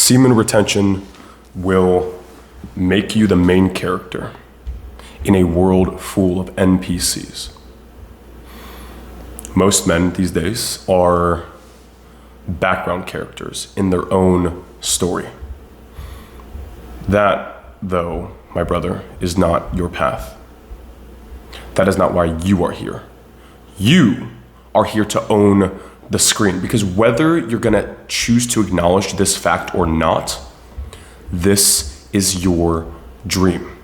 Semen retention will make you the main character in a world full of NPCs. Most men these days are background characters in their own story. That, though, my brother, is not your path. That is not why you are here. You are here to own the screen, because whether you're gonna choose to acknowledge this fact or not, this is your dream.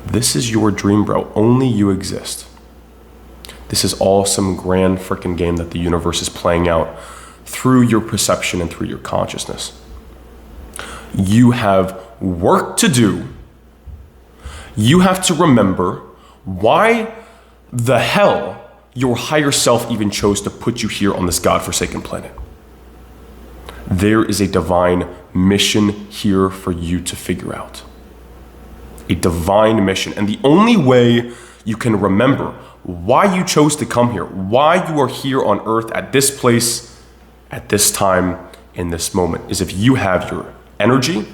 This is your dream, bro. Only you exist. This is all some grand freaking game that the universe is playing out through your perception and through your consciousness. You have work to do. You have to remember why the hell your higher self even chose to put you here on this godforsaken planet. There is a divine mission here for you to figure out. A divine mission. And the only way you can remember why you chose to come here, why you are here on earth at this place, at this time, in this moment, is if you have your energy,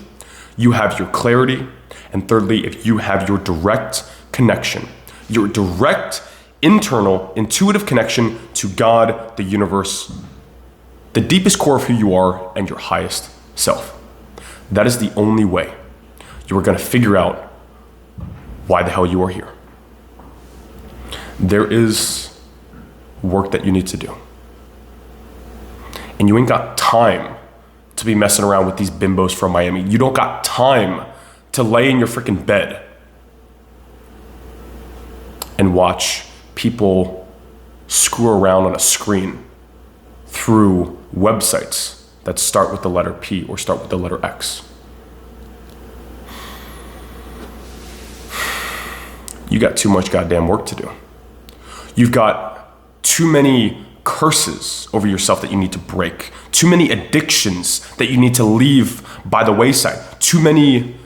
you have your clarity, and thirdly, if you have your direct connection, your direct internal, intuitive connection to God, the universe, the deepest core of who you are, and your highest self. That is the only way you are going to figure out why the hell you are here. There is work that you need to do. And you ain't got time to be messing around with these bimbos from Miami. You don't got time to lay in your freaking bed and watch people screw around on a screen through websites that start with the letter P or start with the letter X. You got too much goddamn work to do. You've got too many curses over yourself that you need to break. Too many addictions that you need to leave by the wayside. Too many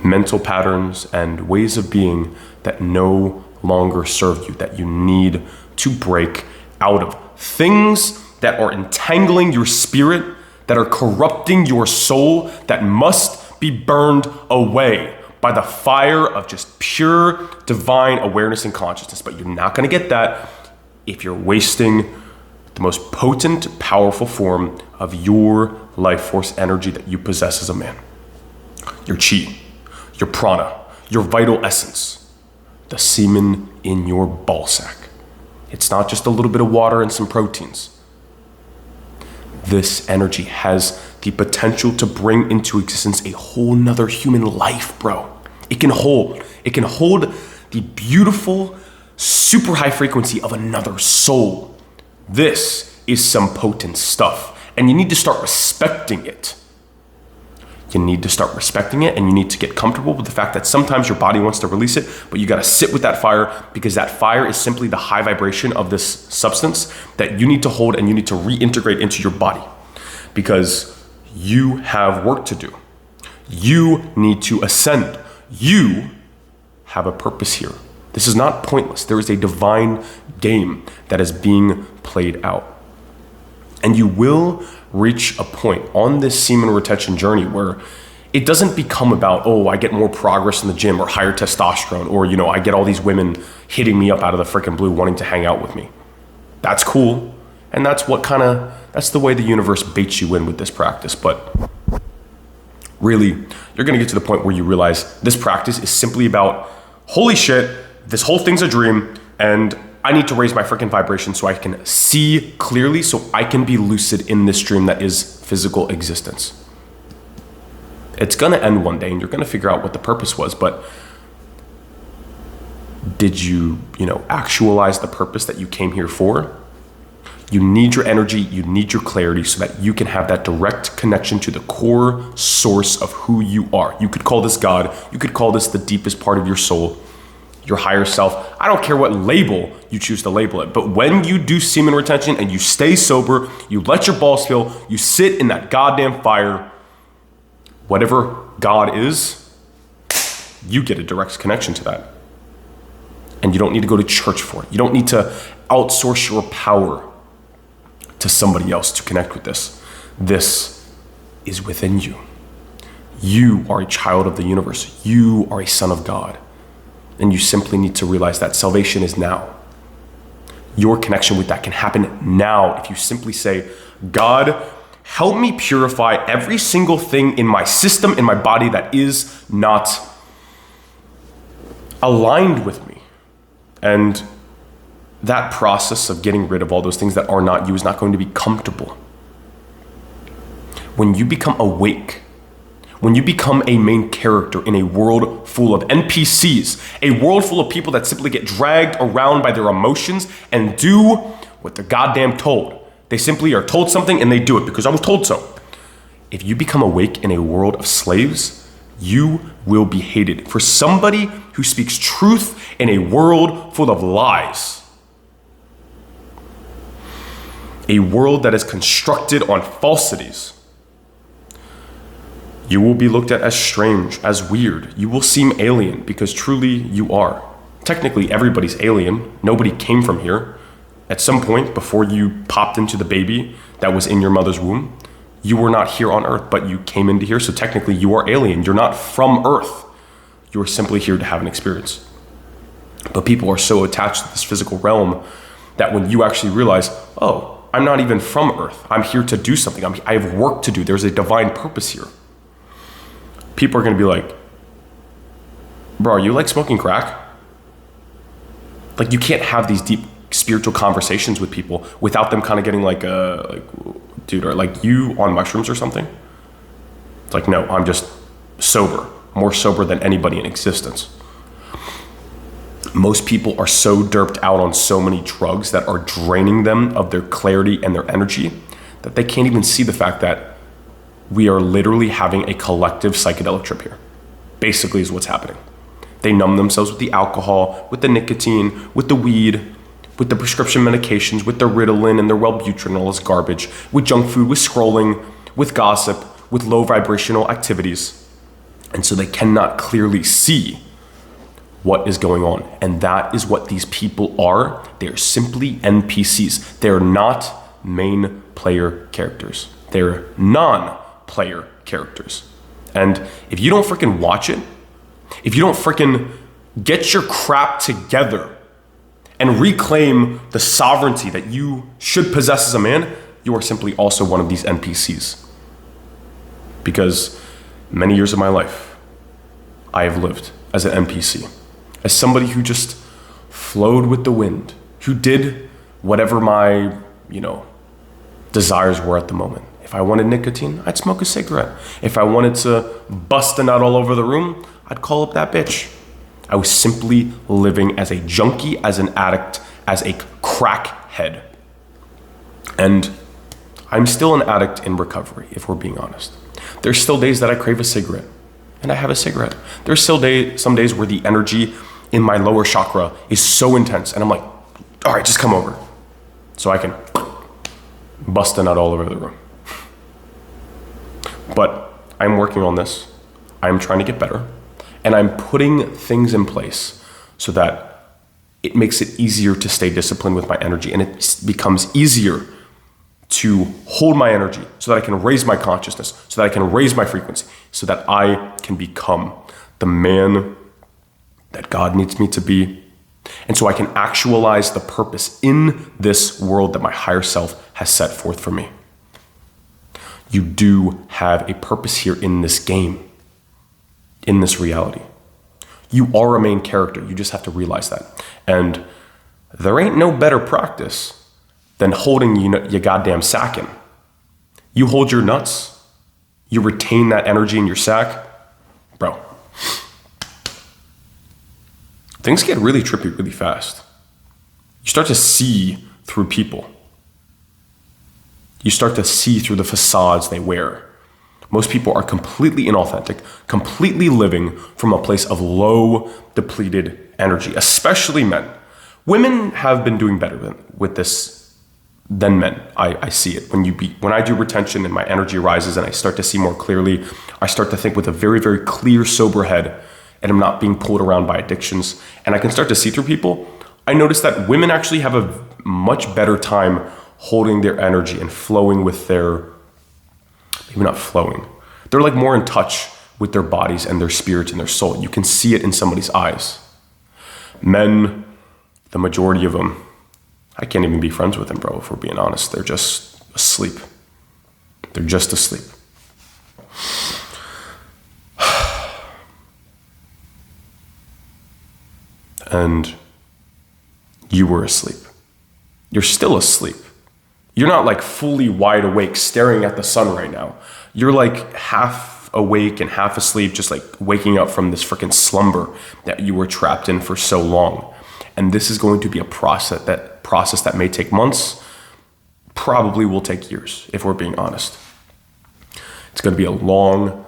mental patterns and ways of being that no longer serve you, that you need to break out of. Things that are entangling your spirit, that are corrupting your soul, that must be burned away by the fire of just pure divine awareness and consciousness. But you're not going to get that if you're wasting the most potent, powerful form of your life force energy that you possess as a man. Your chi, your prana, your vital essence, the semen in your ball sack. It's not just a little bit of water and some proteins. This energy has the potential to bring into existence a whole nother human life, bro. It can hold the beautiful, super high frequency of another soul. This is some potent stuff, and you need to start respecting it. You need to start respecting it, and you need to get comfortable with the fact that sometimes your body wants to release it, but you gotta sit with that fire, because that fire is simply the high vibration of this substance that you need to hold and you need to reintegrate into your body, because you have work to do. You need to ascend. You have a purpose here. This is not pointless. There is a divine game that is being played out. And you will reach a point on this semen retention journey where it doesn't become about, oh, I get more progress in the gym or higher testosterone, or, you know, I get all these women hitting me up out of the freaking blue wanting to hang out with me. That's cool. And that's the way the universe baits you in with this practice. But really, you're going to get to the point where you realize this practice is simply about, holy shit, this whole thing's a dream, and I need to raise my freaking vibration so I can see clearly, so I can be lucid in this dream that is physical existence. It's going to end one day, and you're going to figure out what the purpose was, but did you actualize the purpose that you came here for? You need your energy, you need your clarity so that you can have that direct connection to the core source of who you are. You could call this God, you could call this the deepest part of your soul, your higher self. I don't care what label you choose to label it, but when you do semen retention and you stay sober, you let your balls fill, you sit in that goddamn fire, whatever God is, you get a direct connection to that. And you don't need to go to church for it. You don't need to outsource your power to somebody else to connect with this. This is within you. You are a child of the universe. You are a son of God. And you simply need to realize that salvation is now. Your connection with that can happen now if you simply say, God, help me purify every single thing in my system, in my body that is not aligned with me. And that process of getting rid of all those things that are not you is not going to be comfortable. When you become awake, when you become a main character in a world full of NPCs, a world full of people that simply get dragged around by their emotions and do what they're goddamn told. They simply are told something and they do it because I was told so. If you become awake in a world of slaves, you will be hated. For somebody who speaks truth in a world full of lies, a world that is constructed on falsities, you will be looked at as strange, as weird. You will seem alien because truly you are. Technically, everybody's alien. Nobody came from here. At some point before you popped into the baby that was in your mother's womb, you were not here on earth, but you came into here. So technically you are alien. You're not from earth. You are simply here to have an experience. But people are so attached to this physical realm that when you actually realize, oh, I'm not even from earth. I'm here to do something. I have work to do. There's a divine purpose here. People are going to be like, bro, are you like smoking crack? Like you can't have these deep spiritual conversations with people without them kind of getting like, dude, are like you on mushrooms or something? It's like, no, I'm just sober, more sober than anybody in existence. Most people are so derped out on so many drugs that are draining them of their clarity and their energy that they can't even see the fact that we are literally having a collective psychedelic trip here. Basically is what's happening. They numb themselves with the alcohol, with the nicotine, with the weed, with the prescription medications, with the Ritalin and their Wellbutrin and all this garbage, with junk food, with scrolling, with gossip, with low vibrational activities. And so they cannot clearly see what is going on. And that is what these people are. They are simply NPCs. They're not main player characters. They're non-player characters. And if you don't freaking watch it, if you don't freaking get your crap together and reclaim the sovereignty that you should possess as a man, you are simply also one of these NPCs. Because many years of my life, I have lived as an NPC, as somebody who just flowed with the wind, who did whatever my, desires were at the moment. If I wanted nicotine, I'd smoke a cigarette. If I wanted to bust a nut all over the room, I'd call up that bitch. I was simply living as a junkie, as an addict, as a crackhead. And I'm still an addict in recovery, if we're being honest. There's still days that I crave a cigarette, and I have a cigarette. There's still some days where the energy in my lower chakra is so intense, and I'm like, all right, just come over. So I can bust a nut all over the room. But I'm working on this. I'm trying to get better. And I'm putting things in place so that it makes it easier to stay disciplined with my energy. And it becomes easier to hold my energy so that I can raise my consciousness, so that I can raise my frequency, so that I can become the man that God needs me to be. And so I can actualize the purpose in this world that my higher self has set forth for me. You do have a purpose here in this game, in this reality. You are a main character. You just have to realize that. And there ain't no better practice than holding your goddamn sack in. You hold your nuts. You retain that energy in your sack. Bro, things get really trippy really fast. You start to see through people. You start to see through the facades they wear. Most people are completely inauthentic, completely living from a place of low, depleted energy, especially men. Women have been doing better with this than men. I see it. When I do retention and my energy rises and I start to see more clearly, I start to think with a very, very clear, sober head, and I'm not being pulled around by addictions, and I can start to see through people. I notice that women actually have a much better time holding their energy and flowing with their, maybe not flowing, they're like more in touch with their bodies and their spirits and their soul. You can see it in somebody's eyes. Men, the majority of them, I can't even be friends with them, bro, if we're being honest. They're just asleep. They're just asleep. And you were asleep. You're still asleep. You're not like fully wide awake staring at the sun right now. You're like half awake and half asleep, just like waking up from this freaking slumber that you were trapped in for so long. And this is going to be a process that may take months, probably will take years, if we're being honest. It's going to be a long,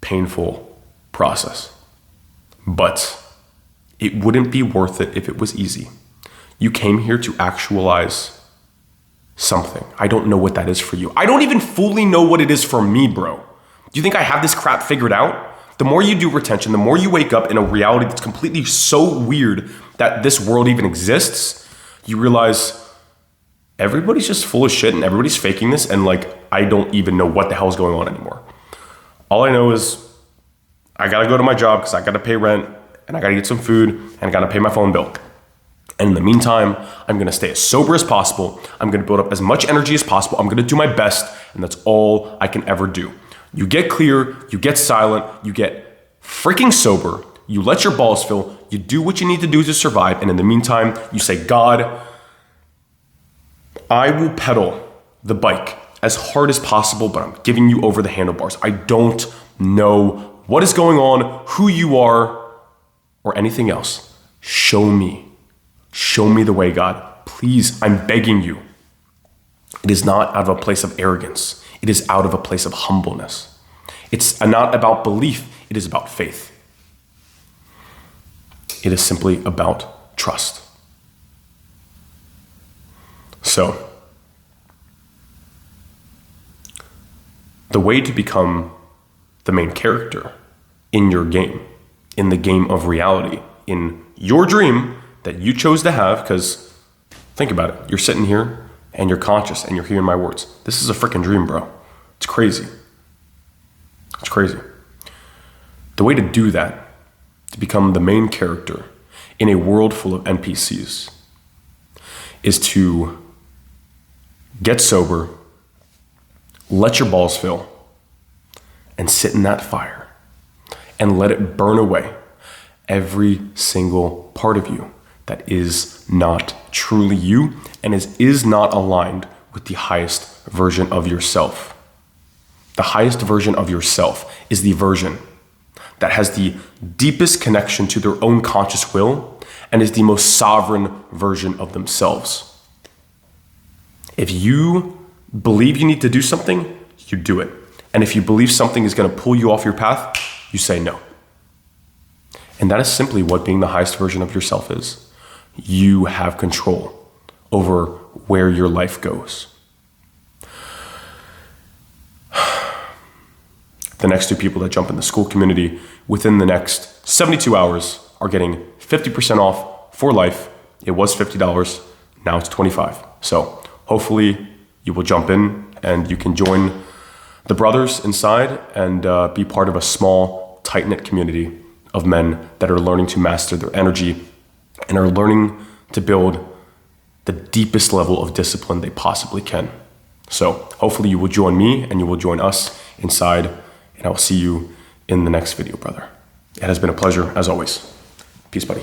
painful process. But it wouldn't be worth it if it was easy. You came here to actualize something. I don't know what that is for you. I don't even fully know what it is for me, bro. Do you think I have this crap figured out? The more you do retention, the more you wake up in a reality that's completely so weird that this world even exists, you realize everybody's just full of shit and everybody's faking this, and like, I don't even know what the hell is going on anymore. All I know is I gotta go to my job because I gotta pay rent and I gotta get some food and I gotta pay my phone bill. And in the meantime, I'm gonna stay as sober as possible. I'm gonna build up as much energy as possible. I'm gonna do my best, and that's all I can ever do. You get clear, you get silent, you get freaking sober, you let your balls fill, you do what you need to do to survive, and in the meantime, you say, God, I will pedal the bike as hard as possible, but I'm giving you over the handlebars. I don't know what is going on, who you are, or anything else. Show me. Show me the way, God. Please, I'm begging you. It is not out of a place of arrogance. It is out of a place of humbleness. It's not about belief. It is about faith. It is simply about trust. So, the way to become the main character in your game, in the game of reality, in your dream that you chose to have, because think about it, you're sitting here and you're conscious and you're hearing my words. This is a freaking dream, bro. It's crazy. It's crazy. The way to do that, to become the main character in a world full of NPCs, is to get sober, let your balls fill, and sit in that fire and let it burn away every single part of you that is not truly you and is not aligned with the highest version of yourself. The highest version of yourself is the version that has the deepest connection to their own conscious will and is the most sovereign version of themselves. If you believe you need to do something, you do it. And if you believe something is going to pull you off your path, you say no. And that is simply what being the highest version of yourself is. You have control over where your life goes. The next two people that jump in the Skool community within the next 72 hours are getting 50% off for life. It was $50, now it's $25. So hopefully you will jump in and you can join the brothers inside and be part of a small, tight-knit community of men that are learning to master their energy and are learning to build the deepest level of discipline they possibly can. So hopefully you will join me and you will join us inside, and I will see you in the next video, brother. It has been a pleasure as always. Peace, buddy.